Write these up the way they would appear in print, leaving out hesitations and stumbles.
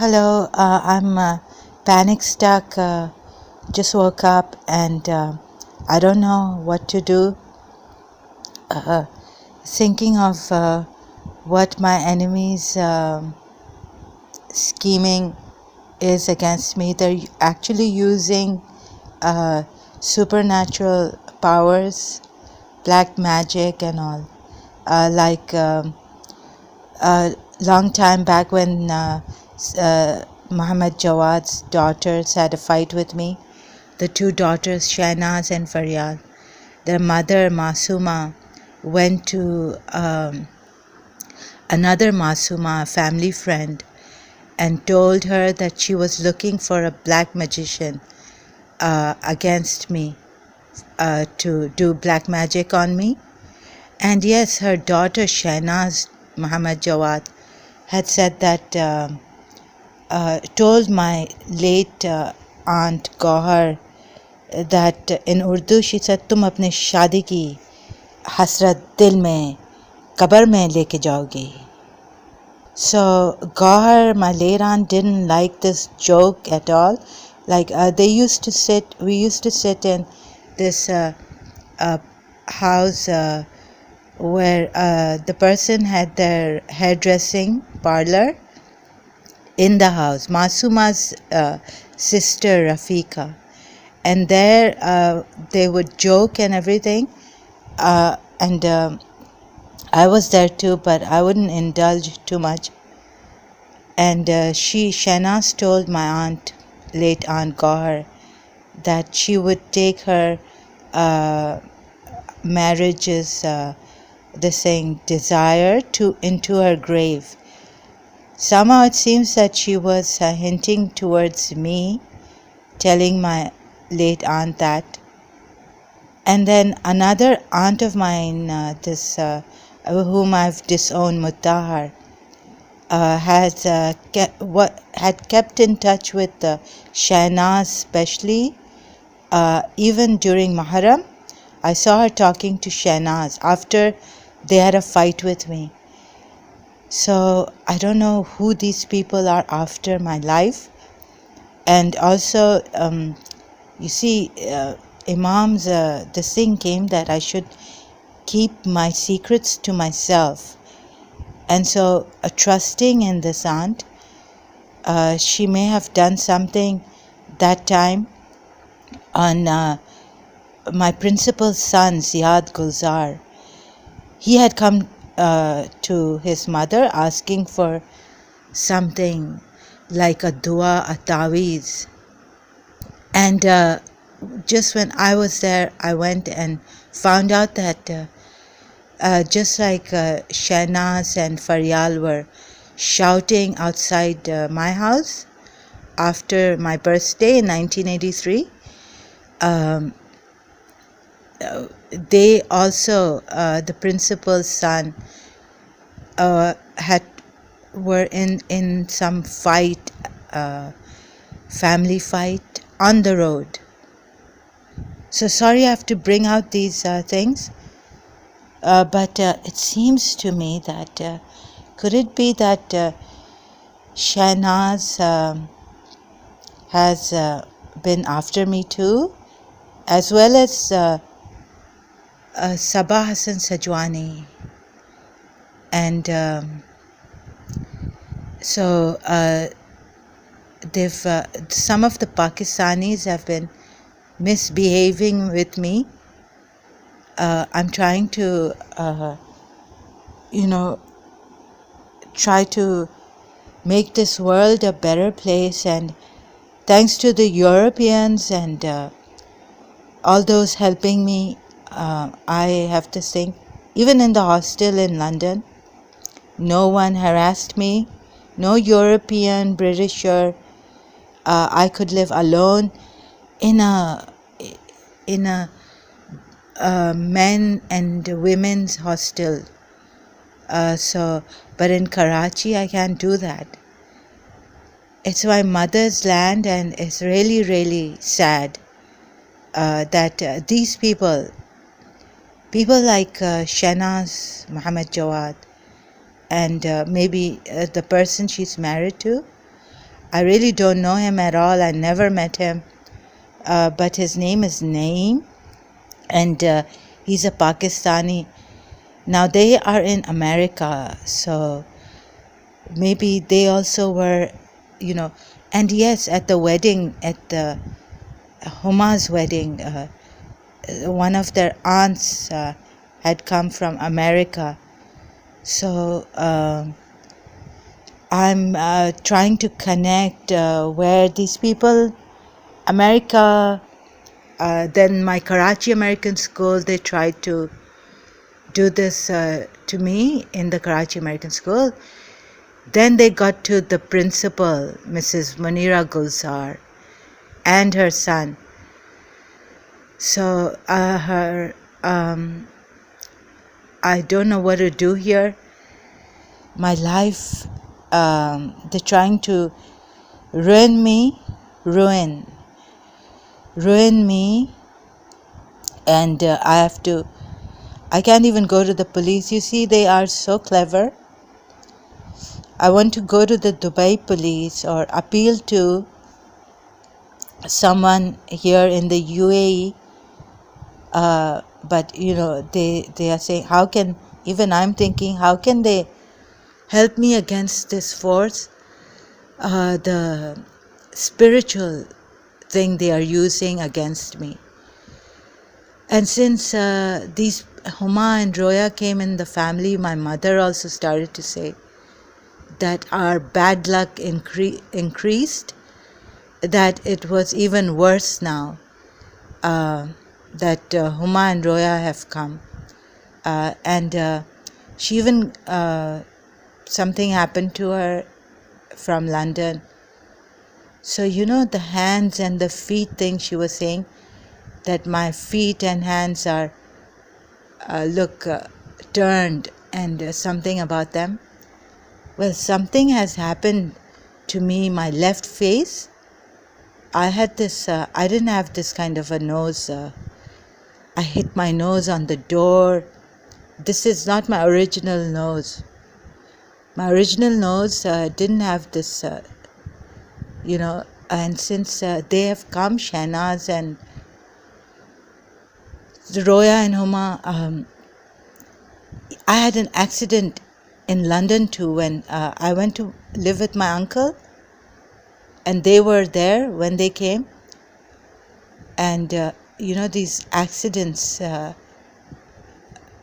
Hello, I'm panic stuck. Just woke up and I don't know what to do. Uh, Thinking of what my enemies' scheming is against me. They're actually using uh, supernatural powers, black magic, and all. Like a long time back when Mohammad Jawad's daughters had a fight with me. The two daughters, Shahnaz and Faryal. Their mother, Masuma, went to another Masuma, a family friend, and told her that she was looking for a black magician against me to do black magic on me. And yes, her daughter, Shahnaz Muhammad Jawad, had said that, told my late aunt Gauhar that in Urdu she said, तुम अपने शादी की हसरत दिल में कब्र में लेके जाओगी. So Gauhar, my late aunt, didn't like this joke at all. Like we used to sit in this house where the person had their hairdressing parlor in the house, Masuma's sister Rafika. And there they would joke and everything. And I was there too, but I wouldn't indulge too much. And Shahnaz told my aunt, late Aunt Gauhar, that she would take her marriage's desire into her grave. Somehow it seems that she was hinting towards me, telling my late aunt that. And then another aunt of mine, whom I've disowned, Muttahar, had kept in touch with Shahnaz, especially even during Muharram. I saw her talking to Shahnaz after they had a fight with me. So I don't know who these people are after my life. And also, you see, Imam's this thing came that I should keep my secrets to myself. And so, trusting in this aunt, she may have done something that time on my principal's son, Ziad Gulzar. He had come to his mother asking for something like a dua, a taweez. And just when I was there, I went and found out that just like Shahnaz and Faryal were shouting outside my house after my birthday in 1983, they also, the principal's son, were in some fight, family fight on the road. So sorry I have to bring out these things, but it seems to me that could it be that Shahnaz has been after me too, as well as Sabah Hassan Sajwani. And so they've some of the Pakistanis have been misbehaving with me. I'm trying to try to make this world a better place, and thanks to the Europeans and all those helping me, I have to think, even in the hostel in London, no one harassed me, no European, British, or I could live alone in a men and women's hostel. But in Karachi, I can't do that. It's my mother's land, and it's really, really sad that these people like Shahnaz Muhammad Jawad, and maybe the person she's married to, I really don't know him at all. I never met him. But his name is Naeem, and he's a Pakistani. Now they are in America, so maybe they also were, and yes, at the wedding, at the Huma's wedding, one of their aunts had come from America. So I'm trying to connect where these people, America, then my Karachi American school, they tried to do this to me in the Karachi American school. Then they got to the principal, Mrs. Munira Gulzar, and her son. So I don't know what to do here. My life, they're trying to ruin me, and I can't even go to the police. You see, they are so clever. I want to go to the Dubai police or appeal to someone here in the UAE, but they are saying, how can, even I'm thinking, how can they help me against this force, the spiritual thing they are using against me. And since these Huma and Roya came in the family, my mother also started to say that our bad luck increased, that it was even worse now that Huma and Roya have come. And she even, something happened to her from London. So, the hands and the feet thing she was saying, that my feet and hands are, turned, and something about them. Well, something has happened to me, my left face. I had this, I didn't have this kind of a nose. I hit my nose on the door. This is not my original nose. My original nose didn't have this, and since they have come, Shahnaz and Roya and Huma, I had an accident in London too when I went to live with my uncle, and they were there when they came. And these accidents, so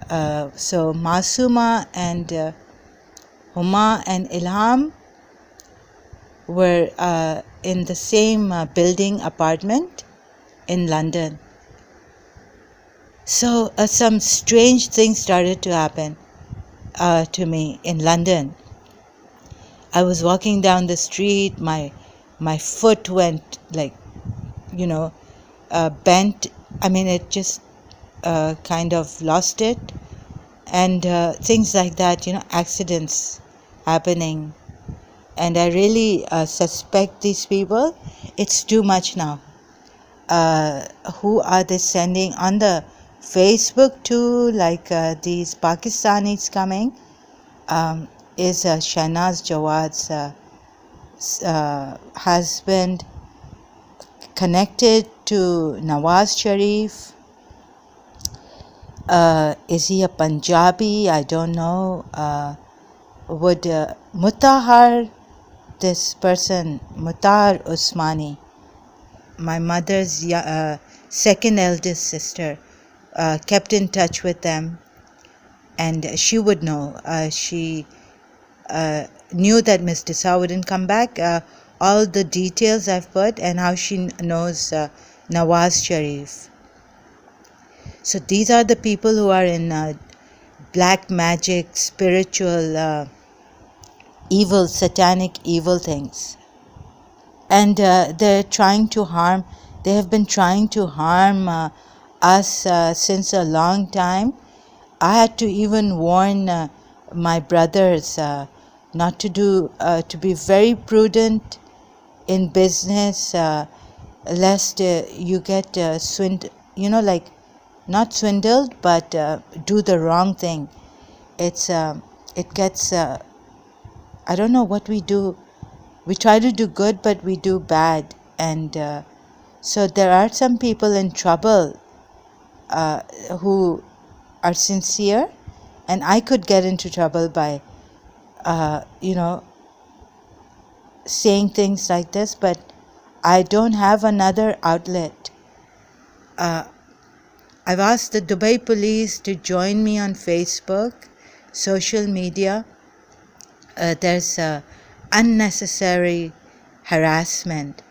Masuma and Huma and Ilham were in the same building apartment in London. So some strange things started to happen to me in London. I was walking down the street, my foot went bent. I mean, it just kind of lost it, and things like that, accidents happening. And I really suspect these people. It's too much now. Who are they sending on the Facebook too? Like these Pakistanis coming is Shahnaz Jawad's husband, connected to Nawaz Sharif. Is he a Punjabi? I don't know. Would Mutahar, this person, Mutahar Usmani, my mother's second eldest sister, kept in touch with them, and she would know. She knew that Miss Tissa wouldn't come back. All the details I've put, and how she knows Nawaz Sharif. So these are the people who are in black magic, spiritual, evil, satanic, evil things. And they're trying to harm, they have been trying to harm us since a long time. I had to even warn my brothers not to do, to be very prudent in business, lest you get swindled, not swindled, but do the wrong thing. It gets, I don't know what we do we try to do good, but we do bad. And so there are some people in trouble who are sincere, and I could get into trouble by, saying things like this, but I don't have another outlet. I've asked the Dubai police to join me on Facebook, social media. There's unnecessary harassment.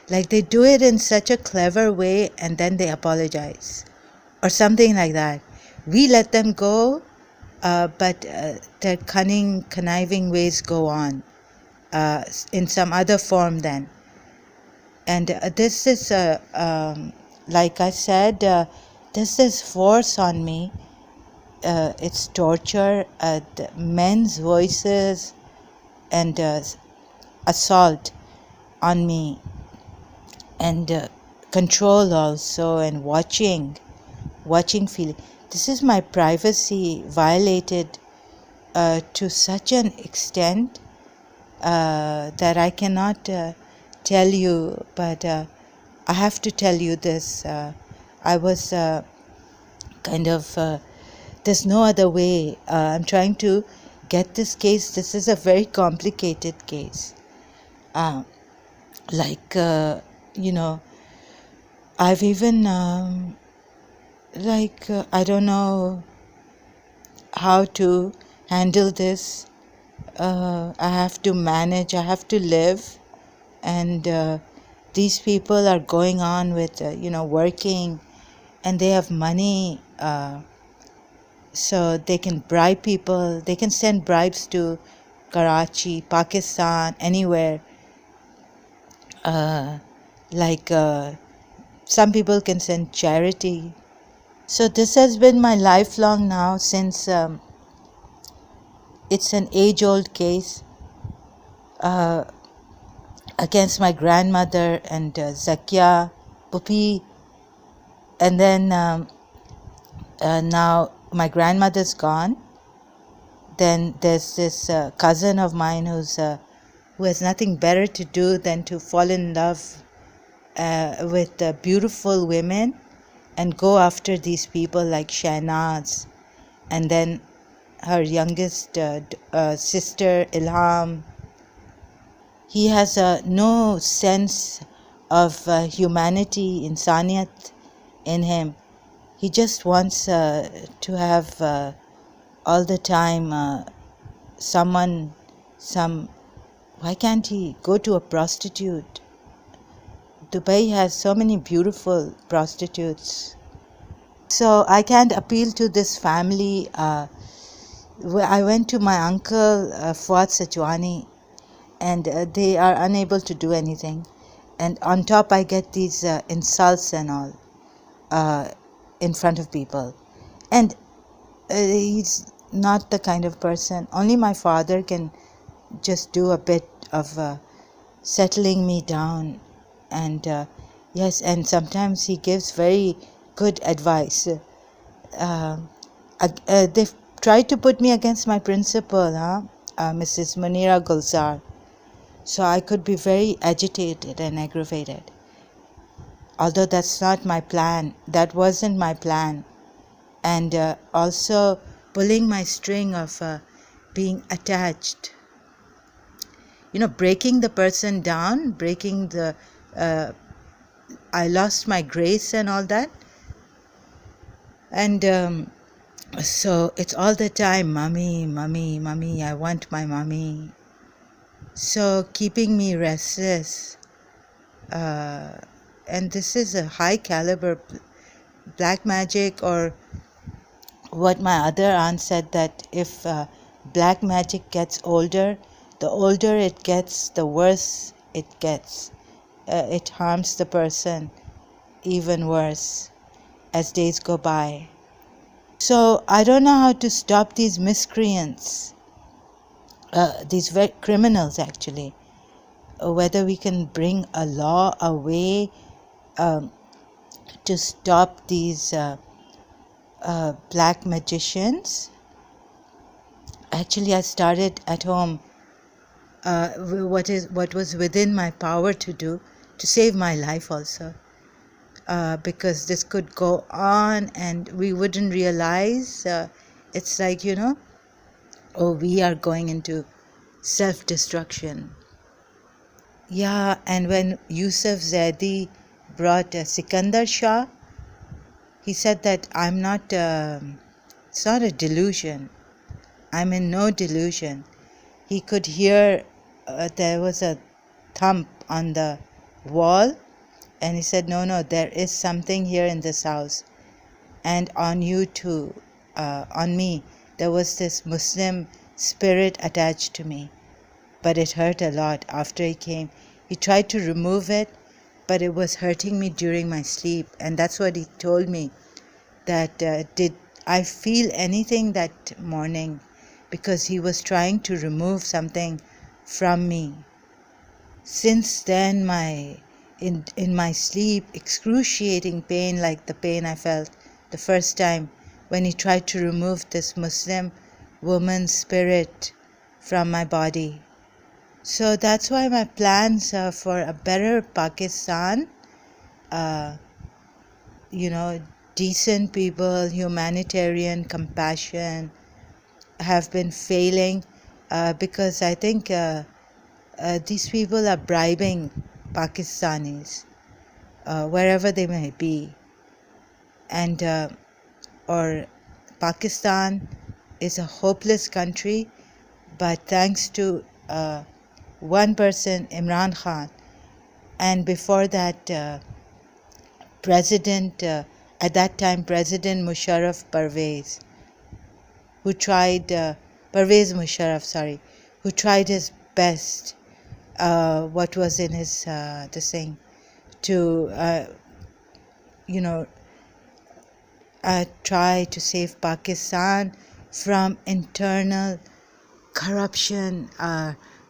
Like, they do it in such a clever way and then they apologize or something like that. We let them go, but their conniving ways go on in some other form then. And this is, like I said, this is force on me. It's torture, the men's voices, and assault on me, and control also, and watching feeling. This is my privacy violated to such an extent that I cannot tell you, but I have to tell you this. I was there's no other way. I'm trying to get this case. This is a very complicated case. I've even, I don't know how to handle this. I have to manage, I have to live, and these people are going on with, working, and they have money, so they can bribe people. They can send bribes to Karachi, Pakistan, anywhere. Some people can send charity. So this has been my lifelong now, since it's an age-old case against my grandmother and Zakia, Pupi, and then now my grandmother's gone. Then there's this cousin of mine who has nothing better to do than to fall in love with beautiful women and go after these people like Shahnaz, and then her youngest sister Ilham. He has no sense of humanity, insaniyat in him. He just wants to have all the time why can't he go to a prostitute? Dubai has so many beautiful prostitutes. So I can't appeal to this family. I went to my uncle Fuad Sajwani, and they are unable to do anything. And on top I get these insults and all in front of people. And he's not the kind of person. Only my father can just do a bit of settling me down. And yes, and sometimes he gives very good advice. They've tried to put me against my principal, Mrs. Munira Gulzar. So I could be very agitated and aggravated. Although that's not my plan. That wasn't my plan. And also pulling my string of being attached. Breaking the person down, I lost my grace and all that. And so it's all the time, mommy, mommy, mommy, I want my mommy. So keeping me restless. And this is a high caliber black magic, or what my other aunt said, that if black magic gets older, the older it gets, the worse it gets. It harms the person even worse as days go by. So I don't know how to stop these miscreants, these criminals actually, whether we can bring a law, a way to stop these black magicians. Actually, I started at home what was within my power to do to save my life also, because this could go on and we wouldn't realize. It's like, oh, we are going into self-destruction. Yeah, and when Yusuf Zaidi brought Sikandar Shah, he said that I'm not, it's not a delusion. I'm in no delusion. He could hear there was a thump on the wall, and he said, no, there is something here in this house. And on you too, on me, there was this Muslim spirit attached to me. But it hurt a lot after he came. He tried to remove it, but it was hurting me during my sleep. And that's what he told me, that did I feel anything that morning? Because he was trying to remove something from me. Since then, in my sleep, excruciating pain like the pain I felt the first time when he tried to remove this Muslim woman's spirit from my body. So that's why my plans for a better Pakistan, decent people, humanitarian compassion, have been failing because I think these people are bribing Pakistanis, wherever they may be. And or Pakistan is a hopeless country, but thanks to one person, Imran Khan, and before that, President, at that time, President Musharraf Parvez, who tried, Parvez Musharraf, sorry, who tried his best, what was in his, thing, to, try to save Pakistan from internal corruption,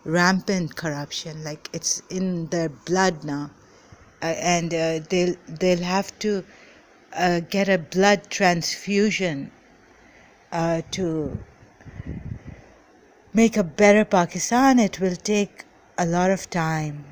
rampant corruption, like it's in their blood now, and they'll have to get a blood transfusion to make a better Pakistan. It will take a lot of time.